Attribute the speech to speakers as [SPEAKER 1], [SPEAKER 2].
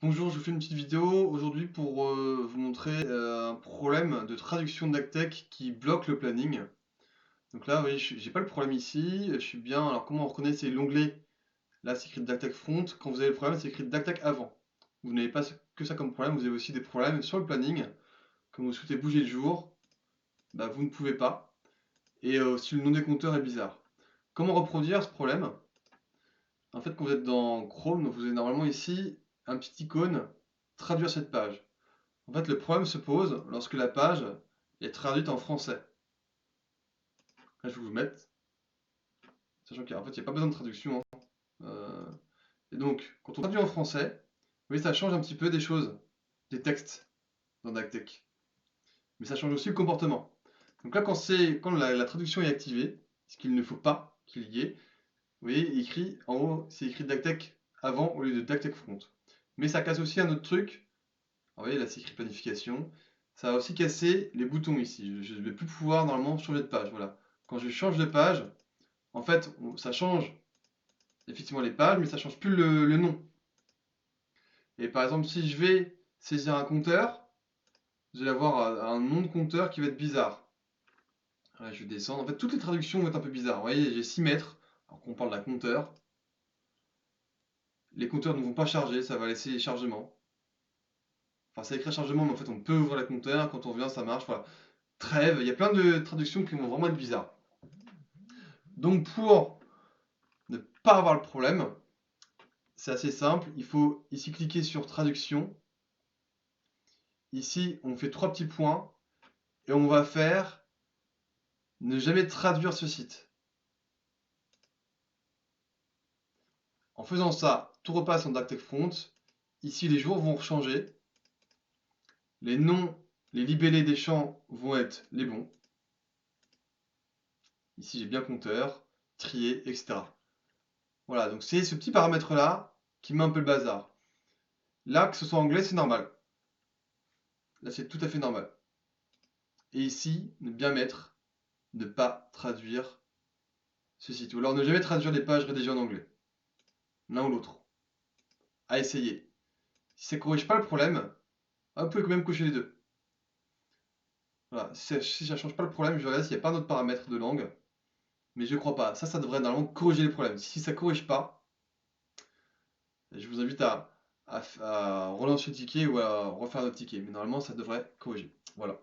[SPEAKER 1] Bonjour, je vous fais une petite vidéo aujourd'hui pour vous montrer un problème de traduction d'ACTech qui bloque le planning. Donc là, vous voyez, j'ai pas le problème ici, je suis bien. Alors comment on reconnaît? C'est l'onglet, là c'est écrit DACTech Front. Quand vous avez le problème, c'est écrit DACTech avant. Vous n'avez pas que ça comme problème, vous avez aussi des problèmes sur le planning. Quand vous souhaitez bouger le jour, bah, vous ne pouvez pas. Et aussi le nom des compteurs est bizarre. Comment reproduire ce problème? En fait, quand vous êtes dans Chrome, vous avez normalement ici un petit icône traduire cette page. En fait, le problème se pose lorsque la page est traduite en français. Là, je vais vous mettre, sachant qu'en fait, il n'y a pas besoin de traduction, hein. Et donc, quand on traduit en français, vous voyez, ça change un petit peu des choses, des textes dans DACTech. Mais ça change aussi le comportement. Donc là, quand la traduction est activée, ce qu'il ne faut pas qu'il y ait, vous voyez, écrit en haut, c'est écrit DACTech avant au lieu de DACTech front. Mais ça casse aussi un autre truc. Alors, vous voyez, là, c'est écrit planification. Ça va aussi casser les boutons ici. Je ne vais plus pouvoir normalement changer de page. Voilà. Quand je change de page, en fait, ça change effectivement les pages, mais ça change plus le nom. Et par exemple, si je vais saisir un compteur, vous allez avoir un nom de compteur qui va être bizarre. Là, je vais descendre. En fait, toutes les traductions vont être un peu bizarres. Vous voyez, j'ai 6 mètres, alors qu'on parle d'un compteur. Les compteurs ne vont pas charger, ça va laisser les chargements. Enfin, ça écrit chargement, mais en fait, on peut ouvrir le compteur. Quand on vient, ça marche. Voilà. Trêve, il y a plein de traductions qui vont vraiment être bizarres. Donc, pour ne pas avoir le problème, c'est assez simple. Il faut ici cliquer sur traduction. Ici, on fait 3 petits points et on va faire ne jamais traduire ce site. En faisant ça, tout repasse en DACTech Front. Ici, les jours vont changer. Les noms, les libellés des champs vont être les bons. Ici, j'ai bien compteur, trier, etc. Voilà, donc c'est ce petit paramètre-là qui met un peu le bazar. Là, que ce soit anglais, c'est normal. Là, c'est tout à fait normal. Et ici, ne bien mettre, ne pas traduire ce site. Ou alors ne jamais traduire les pages rédigées en anglais. L'un ou l'autre. À essayer. Si ça ne corrige pas le problème, vous pouvez quand même cocher les deux. Voilà. Si ça ne change pas le problème, je regarde s'il n'y a pas d'autre paramètre de langue. Mais je ne crois pas. Ça devrait normalement corriger les problèmes. Si ça ne corrige pas, je vous invite à relancer le ticket ou à refaire notre ticket. Mais normalement, ça devrait corriger. Voilà.